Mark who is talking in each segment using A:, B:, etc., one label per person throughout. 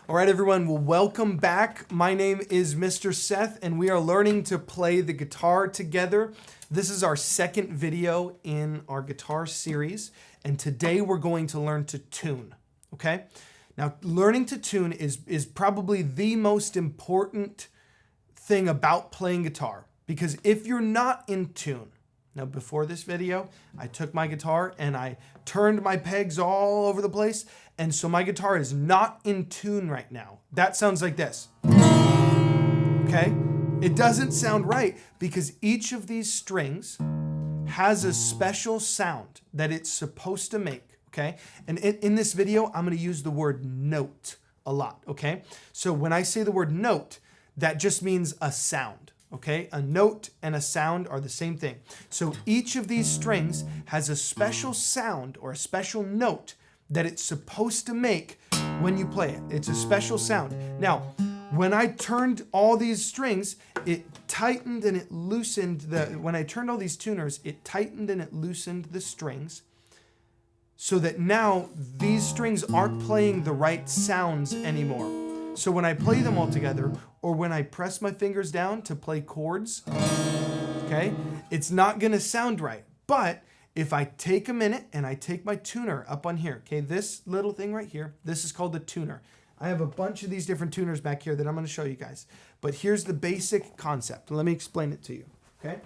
A: All right, everyone. Well, welcome back. My name is Mr. Seth, and we are learning to play the guitar together. This is our second video in our guitar series, and today we're going to learn to tune, okay? Now, learning to tune is probably the most important thing about playing guitar, because if you're not in tune, now before this video, I took my guitar and I turned my pegs all over the place, and so my guitar is not in tune right now. That sounds like this, okay? It doesn't sound right because each of these strings has a special sound that it's supposed to make, okay? And in this video, I'm gonna use the word note a lot, okay? So when I say the word note, that just means a sound, okay? A note and a sound are the same thing. So each of these strings has a special sound or a special note that it's supposed to make when you play it. It's a special sound. Now, when I turned all these strings, it tightened and it loosened when I turned all these tuners, it tightened and it loosened the strings so that now these strings aren't playing the right sounds anymore. So when I play them all together, or when I press my fingers down to play chords, okay, it's not gonna sound right. But if I take a minute and I take my tuner up on here, okay, this little thing right here, this is called the tuner. I have a bunch of these different tuners back here that I'm gonna show you guys. But here's the basic concept. Let me explain it to you, okay?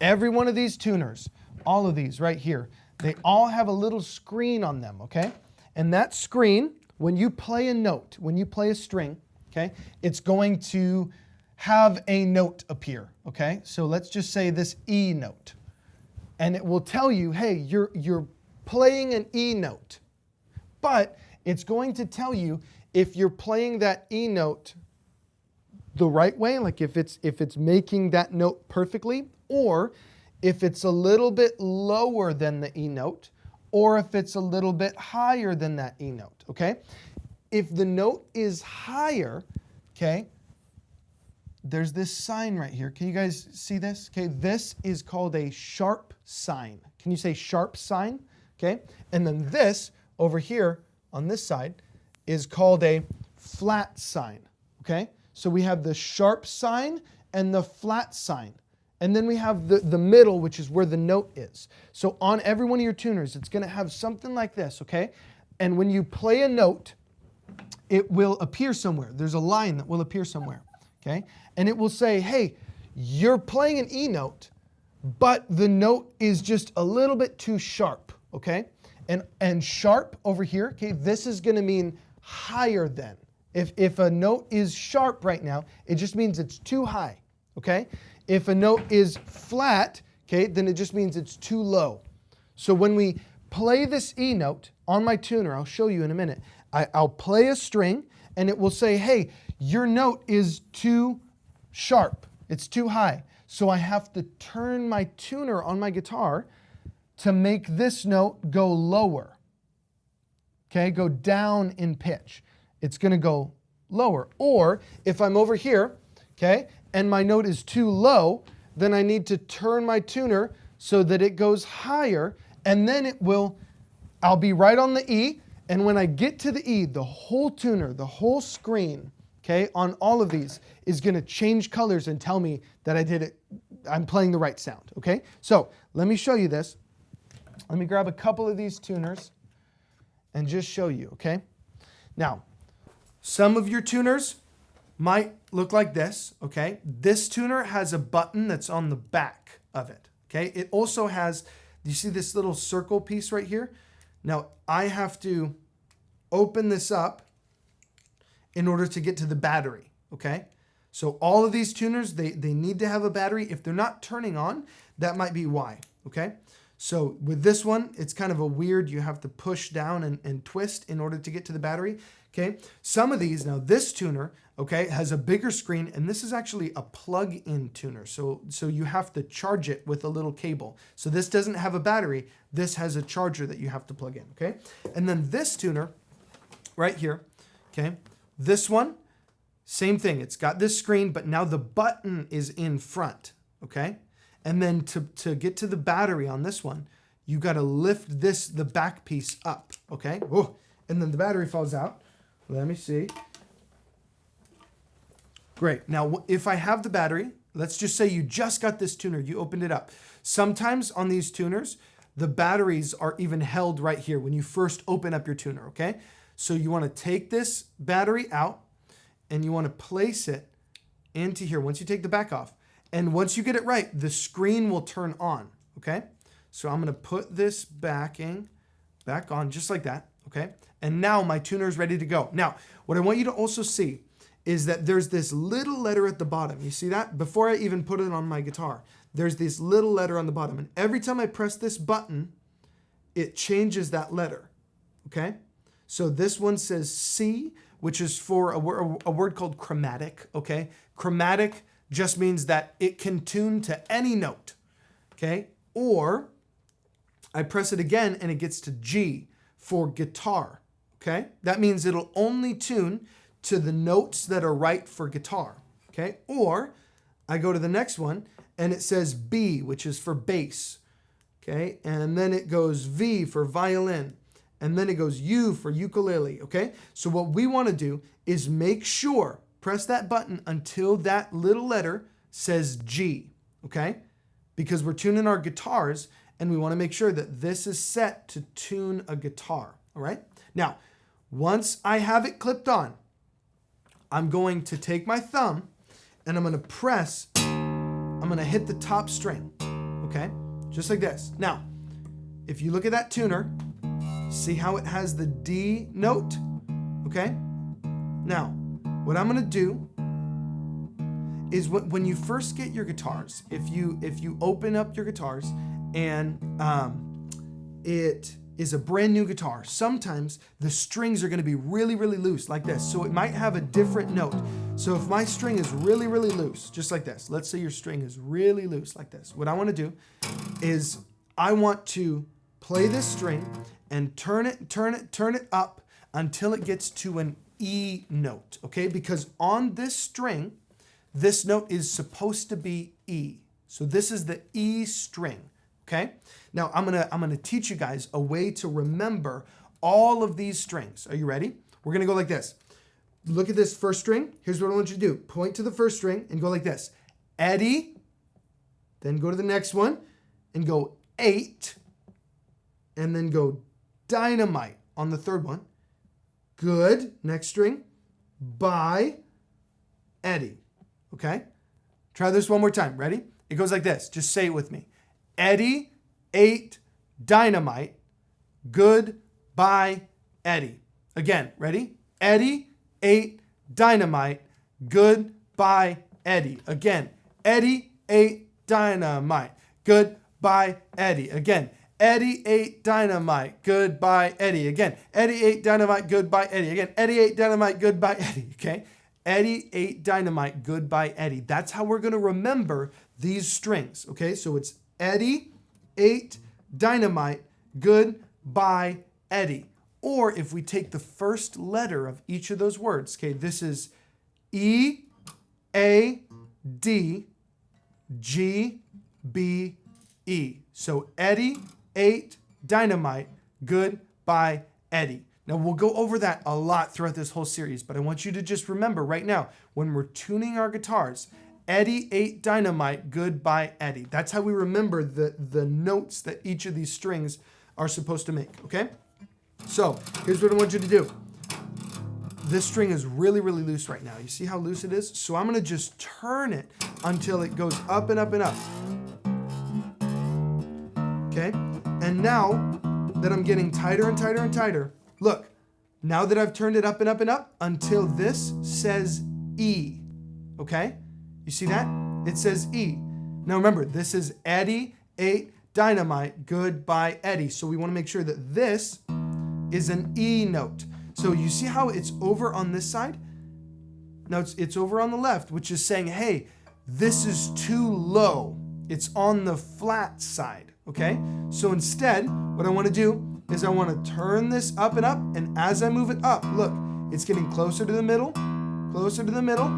A: Every one of these tuners, all of these right here, they all have a little screen on them, okay? And that screen, when you play a note, when you play a string, okay, it's going to have a note appear, okay? So let's just say this E note. And it will tell you, hey, you're playing an E note. But it's going to tell you if you're playing that E note the right way, like if it's making that note perfectly, or if it's a little bit lower than the E note, or if it's a little bit higher than that E note, okay? If the note is higher, okay, there's this sign right here. Can you guys see this? Okay, this is called a sharp sign. Can you say sharp sign? Okay, and then this over here on this side is called a flat sign, okay? So we have the sharp sign and the flat sign. And then we have the middle, which is where the note is. So on every one of your tuners, it's gonna have something like this, okay? And when you play a note, it will appear somewhere. There's a line that will appear somewhere, okay? And it will say, hey, you're playing an E note, but the note is just a little bit too sharp, okay? And sharp over here, okay, this is gonna mean higher than. If a note is sharp right now, it just means it's too high, okay? If a note is flat, okay, then it just means it's too low. So when we play this E note on my tuner, I'll show you in a minute, I'll play a string and it will say, hey, your note is too sharp, it's too high. So I have to turn my tuner on my guitar to make this note go lower, okay, go down in pitch. It's gonna go lower. Or if I'm over here, okay, and my note is too low, then I need to turn my tuner so that it goes higher, and then I'll be right on the E, and when I get to the E, the whole tuner, the whole screen, okay, on all of these is gonna change colors and tell me that I'm playing the right sound, okay? So let me show you this. Let me grab a couple of these tuners and just show you, okay? Now, some of your tuners might look like this, okay? This tuner has a button that's on the back of it, okay? It also has, you see this little circle piece right here? Now, I have to open this up in order to get to the battery, okay? So all of these tuners, they need to have a battery. If they're not turning on, that might be why, okay? So with this one, it's kind of a weird, you have to push down and twist in order to get to the battery, okay? Some of these, now this tuner, okay, has a bigger screen, and this is actually a plug-in tuner. So you have to charge it with a little cable. So this doesn't have a battery, this has a charger that you have to plug in, okay? And then this tuner, right here, okay, this one, same thing, it's got this screen, but now the button is in front, okay? And then to get to the battery on this one, you got to lift the back piece up, okay? Oh, and then the battery falls out. Let me see. Great. Now, if I have the battery, let's just say you just got this tuner, you opened it up. Sometimes on these tuners, the batteries are even held right here when you first open up your tuner, okay? So you want to take this battery out and you want to place it into here once you take the back off. And once you get it right, the screen will turn on, okay? So I'm going to put this backing back on just like that, okay? And now my tuner is ready to go. Now, what I want you to also see is that there's this little letter at the bottom. You see that? Before I even put it on my guitar, there's this little letter on the bottom. And every time I press this button, it changes that letter, okay? So this one says C, which is for a word called chromatic, okay? Chromatic just means that it can tune to any note, okay? Or I press it again and it gets to G for guitar, okay? That means it'll only tune to the notes that are right for guitar, okay? Or I go to the next one and it says B, which is for bass, okay? And then it goes V for violin, and then it goes U for ukulele, okay? So what we want to do is make sure, press that button until that little letter says G, okay? Because we're tuning our guitars and we want to make sure that this is set to tune a guitar, all right? Now, once I have it clipped on, I'm going to take my thumb and I'm going to press, I'm going to hit the top string, okay? Just like this. Now, if you look at that tuner, see how it has the D note, okay? Now, what I'm going to do is when you first get your guitars, if you open up your guitars and it is a brand new guitar, sometimes the strings are going to be really, really loose like this. So it might have a different note. So if my string is really, really loose, just like this, let's say your string is really loose like this. What I want to do is I want to play this string and turn it up until it gets to an E note, okay? Because on this string, this note is supposed to be E. So this is the E string. Okay? Now I'm gonna teach you guys a way to remember all of these strings. Are you ready? We're gonna go like this. Look at this first string. Here's what I want you to do. Point to the first string and go like this. Eddie. Then go to the next one and go 8. And then go dynamite on the third one. Good. Next string. By Eddie. Okay? Try this one more time. Ready? It goes like this. Just say it with me. Eddie, 8, dynamite, goodbye, Eddie. Again, ready? Eddie, 8, dynamite, goodbye, Eddie. Again, Eddie, 8, dynamite, goodbye, Eddie. Again, Eddie, 8, dynamite, goodbye, Eddie. Again, Eddie, 8, dynamite, goodbye, Eddie. Again, Eddie, 8, dynamite, goodbye, Eddie. Okay? Eddie, 8, dynamite, goodbye, Eddie. That's how we're going to remember these strings. Okay? So it's Eddie, 8, dynamite, goodbye, Eddie. Or if we take the first letter of each of those words, okay, this is E, A, D, G, B, E. So Eddie, 8, dynamite, goodbye, Eddie. Now we'll go over that a lot throughout this whole series, but I want you to just remember right now, when we're tuning our guitars, Eddie, 8, dynamite, goodbye, Eddie. That's how we remember the notes that each of these strings are supposed to make, okay? So here's what I want you to do. This string is really, really loose right now. You see how loose it is? So I'm going to just turn it until it goes up and up and up. Okay? And now that I'm getting tighter and tighter and tighter, look, now that I've turned it up and up and up until this says E, okay? You see that? It says E. Now remember, this is Eddie, 8, dynamite, goodbye, Eddie. So we want to make sure that this is an E note. So you see how it's over on this side? Now it's over on the left, which is saying, hey, this is too low. It's on the flat side, okay? So instead, what I want to do is I want to turn this up and up, and as I move it up, look, it's getting closer to the middle, closer to the middle,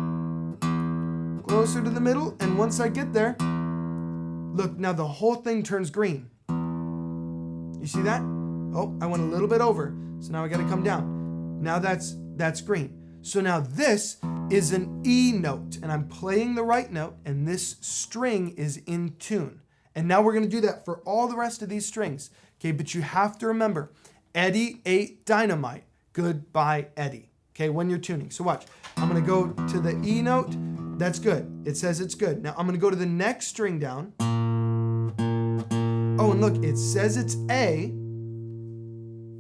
A: closer to the middle, and once I get there, look, now the whole thing turns green. You see that? Oh, I went a little bit over. So now I got to come down. Now that's green. So now this is an E note, and I'm playing the right note, and this string is in tune. And now we're going to do that for all the rest of these strings. Okay, but you have to remember, Eddie ate dynamite. Goodbye, Eddie. Okay, when you're tuning. So watch. I'm going to go to the E note. That's good. It says it's good. Now I'm going to go to the next string down. Oh, and look, it says it's A,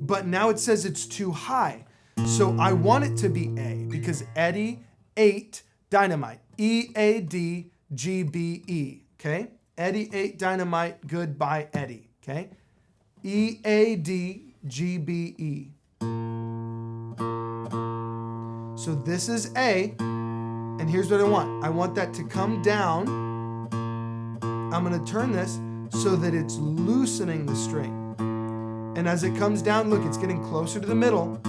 A: but now it says it's too high. So I want it to be A because Eddie ate dynamite. E-A-D-G-B-E. Okay? Eddie ate dynamite. Goodbye, Eddie. Okay? E-A-D-G-B-E. So this is A, and here's what I want. I want that to come down. I'm going to turn this so that it's loosening the string. And as it comes down, look, it's getting closer to the middle.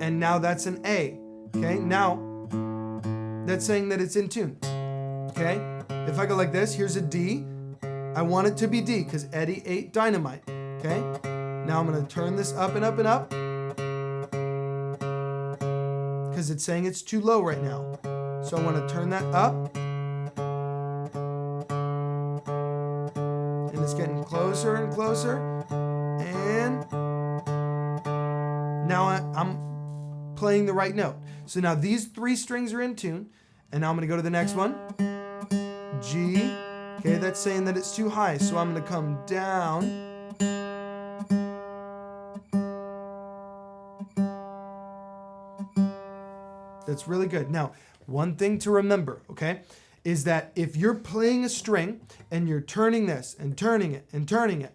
A: And now that's an A. Okay, now that's saying that it's in tune. Okay, if I go like this, here's a D. I want it to be D because Eddie ate dynamite. Okay, now I'm going to turn this up and up and up because it's saying it's too low right now. So I want to turn that up. And it's getting closer and closer. And now I'm playing the right note. So now these three strings are in tune. And now I'm going to go to the next one. G. Okay, that's saying that it's too high. So I'm going to come down. That's really good. Now, one thing to remember, okay, is that if you're playing a string and you're turning this and turning it and turning it,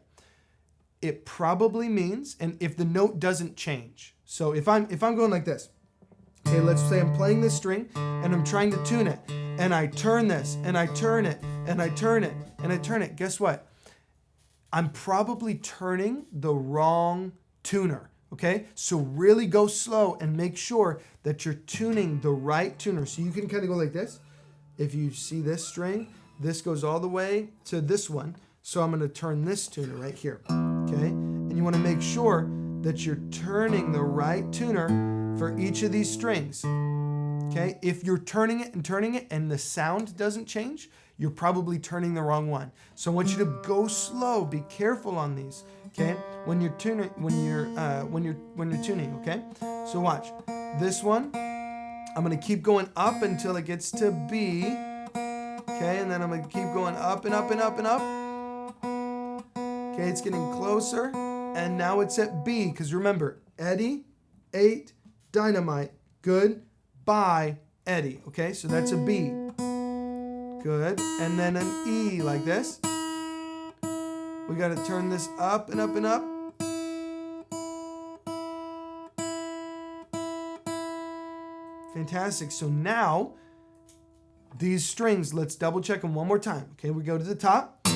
A: it probably means, and if the note doesn't change. So if I'm going like this, okay, let's say I'm playing this string and I'm trying to tune it, and I turn this and I turn it and I turn it and I turn it. Guess what? I'm probably turning the wrong tuner. Okay, so really go slow and make sure that you're tuning the right tuner. So you can kind of go like this. If you see this string, this goes all the way to this one. So I'm going to turn this tuner right here. Okay, and you want to make sure that you're turning the right tuner for each of these strings. Okay, if you're turning it and the sound doesn't change, you're probably turning the wrong one. So I want you to go slow. Be careful on these. Okay, when you're tuning, when you're tuning. Okay, so watch this one. I'm gonna keep going up until it gets to B. Okay, and then I'm gonna keep going up and up and up and up. Okay, it's getting closer, and now it's at B. Because remember, Eddie ate dynamite. Goodbye, Eddie. Okay, so that's a B. Good, and then an E like this. We got to turn this up and up and up. Fantastic. So now, these strings, let's double check them one more time. Okay, we go to the top.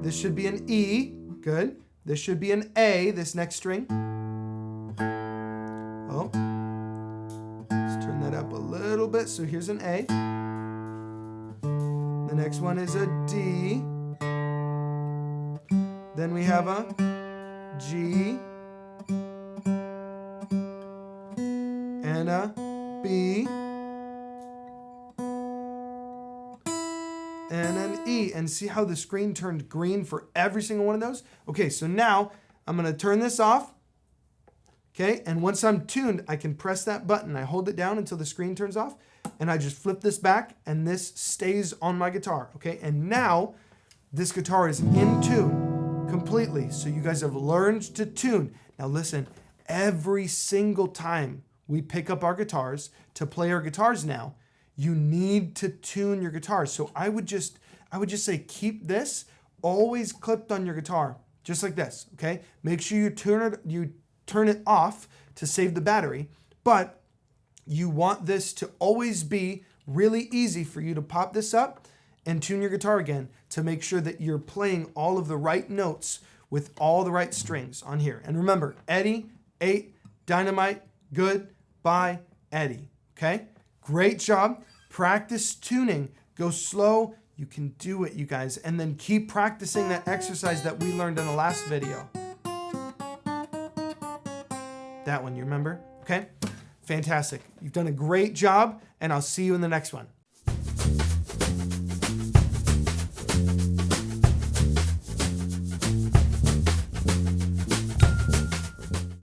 A: This should be an E. Good. This should be an A, this next string. Oh. Let's turn that up a little bit. So here's an A. The next one is a D. Then we have a G and a B and an E. And see how the screen turned green for every single one of those? Okay, so now I'm going to turn this off. Okay, and once I'm tuned, I can press that button. I hold it down until the screen turns off, and I just flip this back, and this stays on my guitar. Okay, and now this guitar is in tune completely. So you guys have learned to tune. Now listen, every single time we pick up our guitars to play our guitars now, you need to tune your guitar. So I would just say keep this always clipped on your guitar, just like this, okay? Make sure you turn it off to save the battery, but you want this to always be really easy for you to pop this up and tune your guitar again to make sure that you're playing all of the right notes with all the right strings on here. And remember, Eddie ate dynamite. Goodbye, Eddie. Okay? Great job. Practice tuning. Go slow, You can do it, you guys. And then keep practicing that exercise that we learned in the last video. That one, you remember? Okay? Fantastic. You've done a great job, and I'll see you in the next one.